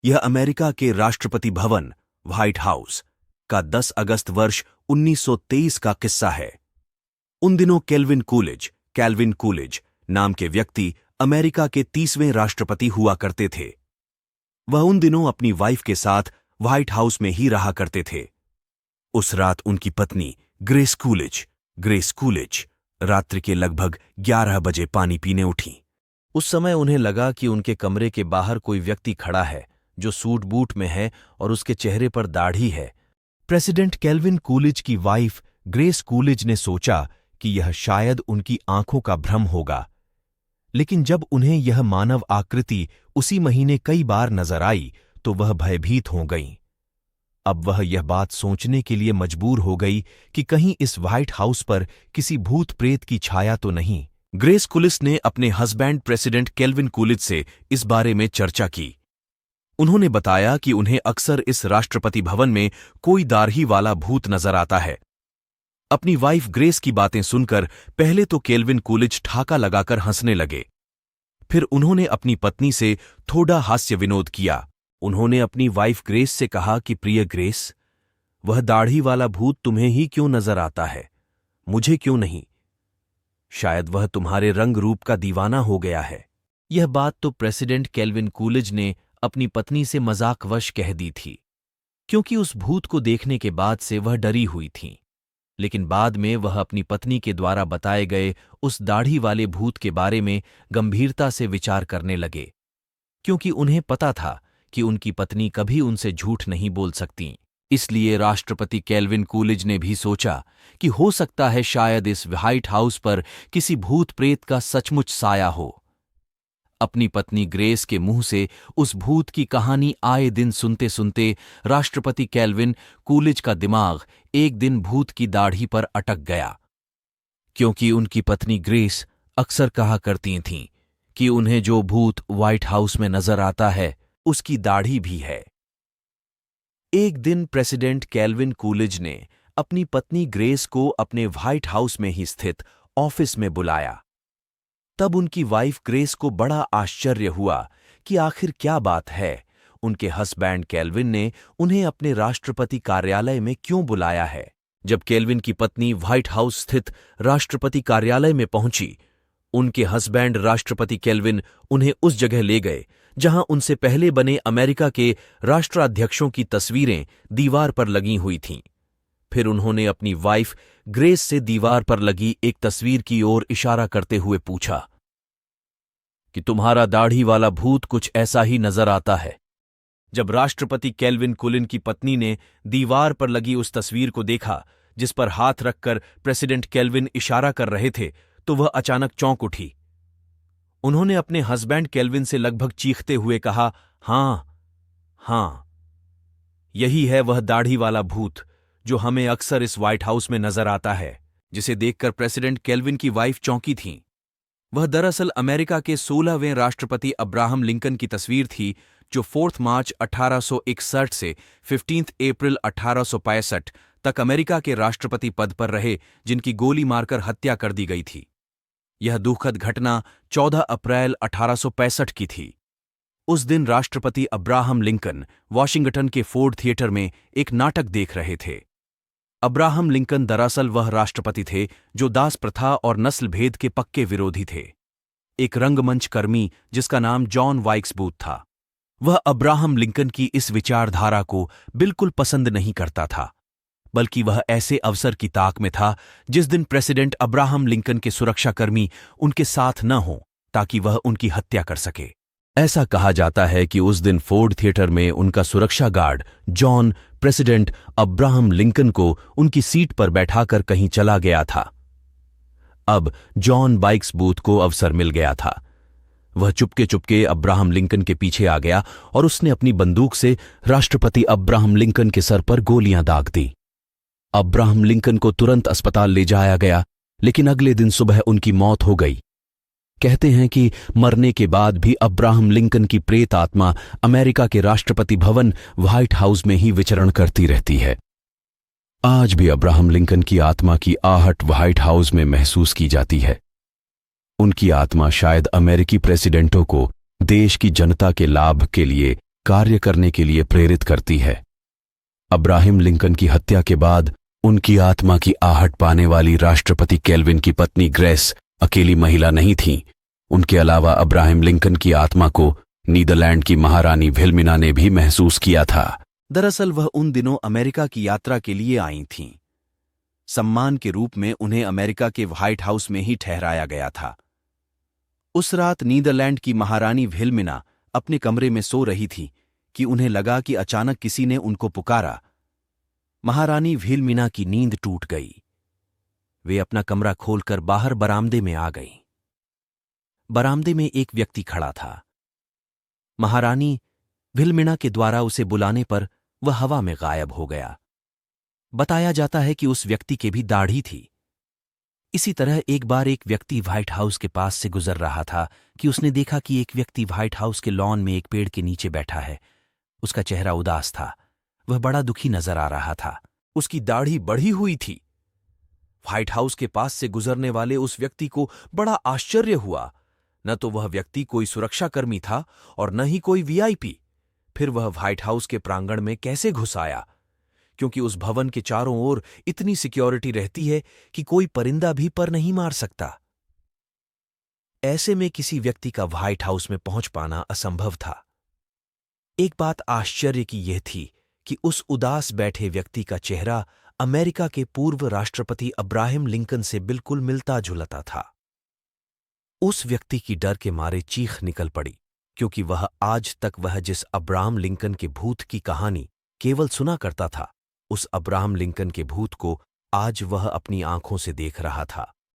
यह अमेरिका के Rashtrapati Bhavan white house का 10 अगस्त वर्ष 1923 का किस्सा है। उन दिनों कैल्विन कूलिज नाम के व्यक्ति अमेरिका के 30वें राष्ट्रपति हुआ करते थे। वह उन दिनों अपनी वाइफ के साथ व्हाइट हाउस में ही रहा करते थे। उस रात उनकी पत्नी ग्रेस कूलिज रात्रि के लगभग 11 बजे पानी पीने उठी। उस समय उन्हें लगा कि उनके कमरे के बाहर कोई व्यक्ति खड़ा है जो सूट बूट में है और उसके चेहरे पर दाढ़ी है। प्रेसिडेंट कैल्विन कूलिज की वाइफ ग्रेस कूलिज ने सोचा कि यह शायद उनकी आंखों का भ्रम होगा, लेकिन जब उन्हें यह मानव आकृति उसी महीने कई बार नजर आई तो वह भयभीत हो गईं। अब वह यह बात सोचने के लिए मजबूर हो गई कि कहीं इस व्हाइट हाउस पर किसी भूत प्रेत की छाया तो नहीं। ग्रेस कूलिज ने अपने हस्बैंड प्रेसिडेंट कैल्विन कूलिज से इस बारे में चर्चा की। उन्होंने बताया कि उन्हें अक्सर इस राष्ट्रपति भवन में कोई दाढ़ी वाला भूत नजर आता है। अपनी वाइफ ग्रेस की बातें सुनकर पहले तो कैल्विन कूलिज ठाका लगाकर हंसने लगे। फिर उन्होंने अपनी पत्नी से थोड़ा हास्य विनोद किया। उन्होंने अपनी वाइफ ग्रेस से कहा कि प्रिय ग्रेस, वह दाढ़ी वाला भूत तुम्हें ही क्यों नजर आता है, मुझे क्यों नहीं? शायद वह तुम्हारे रंग रूप का दीवाना हो गया है। यह बात तो प्रेसिडेंट कैल्विन कूलिज ने अपनी पत्नी से मजाकवश कह दी थी, क्योंकि उस भूत को देखने के बाद से वह डरी हुई थीं। लेकिन बाद में वह अपनी पत्नी के द्वारा बताए गए उस दाढ़ी वाले भूत के बारे में गंभीरता से विचार करने लगे, क्योंकि उन्हें पता था कि उनकी पत्नी कभी उनसे झूठ नहीं बोल सकती। इसलिए राष्ट्रपति कैल्विन कूलिज ने भी सोचा कि हो सकता है शायद इस व्हाइट हाउस पर किसी भूत प्रेत का सचमुच साया हो। अपनी पत्नी ग्रेस के मुंह से उस भूत की कहानी आए दिन सुनते सुनते राष्ट्रपति कैल्विन कूलिज का दिमाग एक दिन भूत की दाढ़ी पर अटक गया, क्योंकि उनकी पत्नी ग्रेस अक्सर कहा करती थीं कि उन्हें जो भूत व्हाइट हाउस में नजर आता है उसकी दाढ़ी भी है। एक दिन प्रेसिडेंट कैल्विन कूलिज ने अपनी पत्नी ग्रेस को अपने व्हाइट हाउस में ही स्थित ऑफिस में बुलाया। तब उनकी वाइफ ग्रेस को बड़ा आश्चर्य हुआ कि आखिर क्या बात है, उनके हस्बैंड कैल्विन ने उन्हें अपने राष्ट्रपति कार्यालय में क्यों बुलाया है। जब कैल्विन की पत्नी व्हाइट हाउस स्थित राष्ट्रपति कार्यालय में पहुंची, उनके हस्बैंड राष्ट्रपति कैल्विन उन्हें उस जगह ले गए जहां उनसे पहले बने अमेरिका के राष्ट्राध्यक्षों की तस्वीरें दीवार पर लगी हुई थीं। फिर उन्होंने अपनी वाइफ ग्रेस से दीवार पर लगी एक तस्वीर की ओर इशारा करते हुए पूछा कि तुम्हारा दाढ़ी वाला भूत कुछ ऐसा ही नजर आता है। जब राष्ट्रपति कैल्विन कूलिज की पत्नी ने दीवार पर लगी उस तस्वीर को देखा जिस पर हाथ रखकर प्रेसिडेंट कैल्विन इशारा कर रहे थे, तो वह अचानक चौंक उठी। उन्होंने अपने हस्बैंड कैल्विन से लगभग चीखते हुए कहा, हां, यही है वह दाढ़ी वाला भूत जो हमें अक्सर इस व्हाइट हाउस में नजर आता है। जिसे देखकर प्रेसिडेंट कैल्विन की वाइफ चौंकी थीं। वह दरअसल अमेरिका के 16वें राष्ट्रपति अब्राहम लिंकन की तस्वीर थी, जो 4 मार्च 1861 से 15 अप्रैल 1865 तक अमेरिका के राष्ट्रपति पद पर रहे, जिनकी गोली मारकर हत्या कर दी गई थी। यह दुखद घटना 14 अप्रैल 1865 की थी। उस दिन राष्ट्रपति अब्राहम लिंकन वॉशिंगटन के फोर्ड थिएटर में एक नाटक देख रहे थे। अब्राहम लिंकन दरअसल वह राष्ट्रपति थे जो दास प्रथा और नस्ल भेद के पक्के विरोधी थे। एक रंगमंच कर्मी जिसका नाम जॉन वाइक्स बूथ था, वह अब्राहम लिंकन की इस विचारधारा को बिल्कुल पसंद नहीं करता था, बल्कि वह ऐसे अवसर की ताक में था जिस दिन प्रेसिडेंट अब्राहम लिंकन के सुरक्षाकर्मी उनके साथ न हों ताकि वह उनकी हत्या कर सके। ऐसा कहा जाता है कि उस दिन फोर्ड थिएटर में उनका सुरक्षा guard John president Abraham Lincoln को उनकी सीट पर बैठाकर कहीं चला गया था। अब जॉन वाइक्स बूथ को अवसर मिल गया था। वह चुपके चुपके अब्राहम लिंकन के पीछे आ गया और उसने अपनी बंदूक से राष्ट्रपति अब्राहम लिंकन के सर पर गोलियां दाग दी। अब्राहम लिंकन को तुरंत अस्पताल ले जाया गया, लेकिन अगले दिन सुबह उनकी मौत हो गई। कहते हैं कि मरने के बाद भी अब्राहम लिंकन की प्रेत आत्मा अमेरिका के राष्ट्रपति भवन व्हाइट हाउस में ही विचरण करती रहती है। आज भी अब्राहम लिंकन की आत्मा की आहट व्हाइट हाउस में महसूस की जाती है। उनकी आत्मा शायद अमेरिकी प्रेसिडेंटों को देश की जनता के लाभ के लिए कार्य करने के लिए प्रेरित करती है। अब्राहम लिंकन की हत्या के बाद उनकी आत्मा की आहट पाने वाली राष्ट्रपति केल्विन की पत्नी ग्रेस अकेली महिला नहीं थीं। उनके अलावा अब्राहम लिंकन की आत्मा को नीदरलैंड की महारानी विल्हेमिना ने भी महसूस किया था। दरअसल वह उन दिनों अमेरिका की यात्रा के लिए आई थीं। सम्मान के रूप में उन्हें अमेरिका के व्हाइट हाउस में ही ठहराया गया था। उस रात नीदरलैंड की महारानी विल्हेमिना अपने कमरे में सो रही थी कि उन्हें लगा कि अचानक किसी ने उनको पुकारा। महारानी विल्हेमिना की नींद टूट गई। वे अपना कमरा खोलकर बाहर बरामदे में आ गईं। बरामदे में एक व्यक्ति खड़ा था। महारानी विल्हेमिना के द्वारा उसे बुलाने पर वह हवा में गायब हो गया। बताया जाता है कि उस व्यक्ति के भी दाढ़ी थी। इसी तरह एक बार एक व्यक्ति व्हाइट हाउस के पास से गुजर रहा था कि उसने देखा कि एक व्यक्ति व्हाइट हाउस के लॉन में एक पेड़ के नीचे बैठा है। उसका चेहरा उदास था। वह बड़ा दुखी नजर आ रहा था। उसकी दाढ़ी बढ़ी हुई थी। व्हाइट हाउस के पास से गुजरने वाले उस व्यक्ति को बड़ा आश्चर्य हुआ। न तो वह व्यक्ति कोई सुरक्षाकर्मी था और न ही कोई वीआईपी। फिर वह व्हाइट हाउस के प्रांगण में कैसे घुस आया? क्योंकि उस भवन के चारों ओर इतनी सिक्योरिटी रहती है कि कोई परिंदा भी पर नहीं मार सकता। ऐसे में किसी व्यक्ति का व्हाइट हाउस में पहुंच पाना असंभव था। एक बात आश्चर्य की यह थी कि उस उदास बैठे व्यक्ति का चेहरा अमेरिका के पूर्व राष्ट्रपति अब्राहम लिंकन से बिल्कुल मिलता जुलता था। उस व्यक्ति की डर के मारे चीख निकल पड़ी, क्योंकि आज तक वह जिस अब्राहम लिंकन के भूत की कहानी केवल सुना करता था, उस अब्राहम लिंकन के भूत को आज वह अपनी आंखों से देख रहा था।